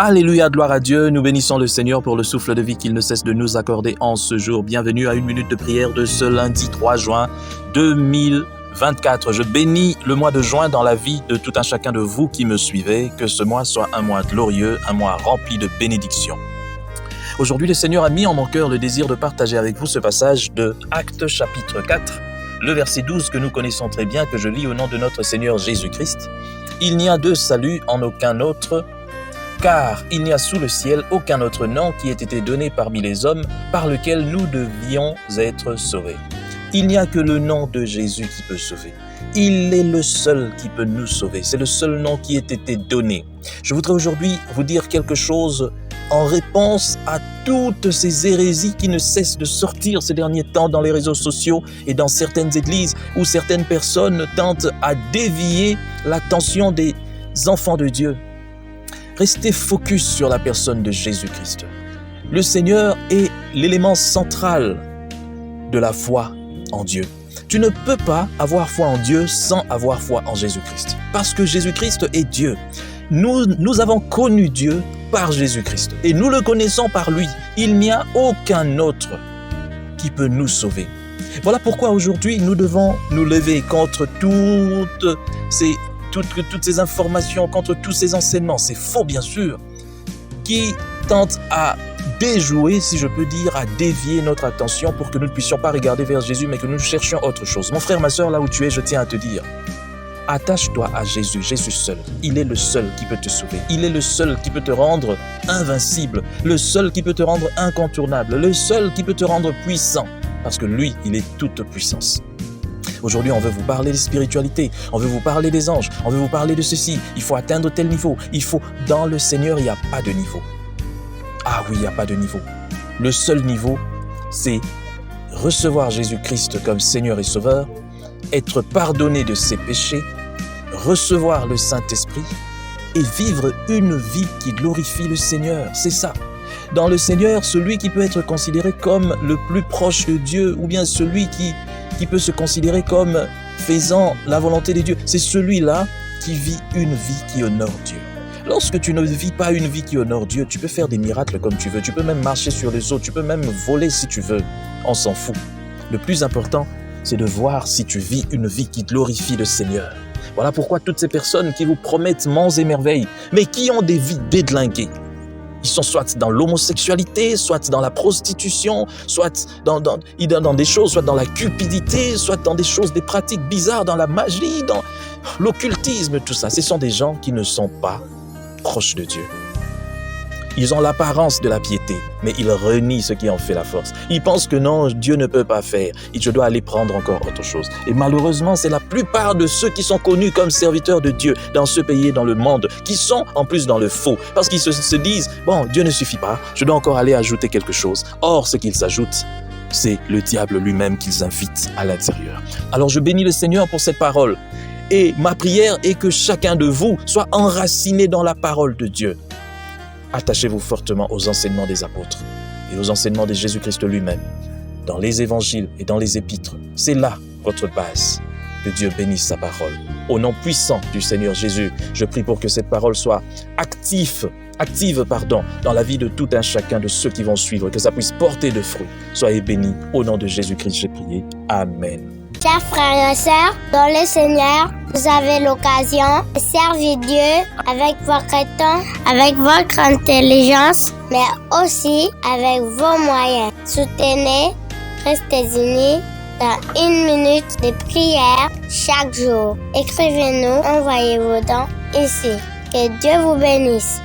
Alléluia, gloire à Dieu, nous bénissons le Seigneur pour le souffle de vie qu'il ne cesse de nous accorder en ce jour. Bienvenue à une minute de prière de ce lundi 3 juin 2024. Je bénis le mois de juin dans la vie de tout un chacun de vous qui me suivez, que ce mois soit un mois glorieux, un mois rempli de bénédictions. Aujourd'hui, le Seigneur a mis en mon cœur le désir de partager avec vous ce passage de Actes chapitre 4, le verset 12 que nous connaissons très bien, que je lis au nom de notre Seigneur Jésus-Christ. Il n'y a de salut en aucun autre, car il n'y a sous le ciel aucun autre nom qui ait été donné parmi les hommes par lequel nous devions être sauvés. Il n'y a que le nom de Jésus qui peut sauver. Il est le seul qui peut nous sauver. C'est le seul nom qui ait été donné. Je voudrais aujourd'hui vous dire quelque chose en réponse à toutes ces hérésies qui ne cessent de sortir ces derniers temps dans les réseaux sociaux et dans certaines églises où certaines personnes tentent à dévier l'attention des enfants de Dieu. Restez focus sur la personne de Jésus-Christ. Le Seigneur est l'élément central de la foi en Dieu. Tu ne peux pas avoir foi en Dieu sans avoir foi en Jésus-Christ. Parce que Jésus-Christ est Dieu. Nous avons connu Dieu par Jésus-Christ. Et nous le connaissons par lui. Il n'y a aucun autre qui peut nous sauver. Voilà pourquoi aujourd'hui nous devons nous lever contre toutes ces informations, contre tous ces enseignements, c'est faux bien sûr, qui tentent à déjouer, si je peux dire, à dévier notre attention pour que nous ne puissions pas regarder vers Jésus, mais que nous cherchions autre chose. Mon frère, ma sœur, là où tu es, je tiens à te dire, attache-toi à Jésus, Jésus seul. Il est le seul qui peut te sauver. Il est le seul qui peut te rendre invincible, le seul qui peut te rendre incontournable, le seul qui peut te rendre puissant, parce que lui, il est toute puissance. Aujourd'hui, on veut vous parler de spiritualité, on veut vous parler des anges, on veut vous parler de ceci. Il faut atteindre tel niveau. Dans le Seigneur, il n'y a pas de niveau. Ah oui, il n'y a pas de niveau. Le seul niveau, c'est recevoir Jésus-Christ comme Seigneur et Sauveur, être pardonné de ses péchés, recevoir le Saint-Esprit et vivre une vie qui glorifie le Seigneur. C'est ça. Dans le Seigneur, celui qui peut être considéré comme le plus proche de Dieu ou bien celui qui peut se considérer comme faisant la volonté de Dieu, c'est celui-là qui vit une vie qui honore Dieu. Lorsque tu ne vis pas une vie qui honore Dieu, tu peux faire des miracles comme tu veux, tu peux même marcher sur les eaux, tu peux même voler si tu veux, on s'en fout. Le plus important, c'est de voir si tu vis une vie qui glorifie le Seigneur. Voilà pourquoi toutes ces personnes qui vous promettent monts et merveilles, mais qui ont des vies dédlinguées, ils sont soit dans l'homosexualité, soit dans la prostitution, soit dans des choses, soit dans la cupidité, soit dans des choses, des pratiques bizarres, dans la magie, dans l'occultisme, tout ça. Ce sont des gens qui ne sont pas proches de Dieu. Ils ont l'apparence de la piété, mais ils renient ce qui en fait la force. Ils pensent que non, Dieu ne peut pas faire. Et je dois aller prendre encore autre chose. Et malheureusement, c'est la plupart de ceux qui sont connus comme serviteurs de Dieu dans ce pays et dans le monde, qui sont en plus dans le faux. Parce qu'ils se disent, bon, Dieu ne suffit pas, je dois encore aller ajouter quelque chose. Or, ce qu'ils ajoutent, c'est le diable lui-même qu'ils invitent à l'intérieur. Alors, je bénis le Seigneur pour cette parole. Et ma prière est que chacun de vous soit enraciné dans la parole de Dieu. Attachez-vous fortement aux enseignements des apôtres et aux enseignements de Jésus-Christ lui-même, dans les évangiles et dans les épîtres. C'est là votre base. Que Dieu bénisse sa parole. Au nom puissant du Seigneur Jésus, je prie pour que cette parole soit active dans la vie de tout un chacun de ceux qui vont suivre, que ça puisse porter de fruits. Soyez bénis. Au nom de Jésus-Christ, j'ai prié. Amen. Chers frères et sœurs, dans le Seigneur, vous avez l'occasion de servir Dieu avec votre temps, avec votre intelligence, mais aussi avec vos moyens. Soutenez, restez unis dans une minute de prière chaque jour. Écrivez-nous, envoyez vos dons ici. Que Dieu vous bénisse.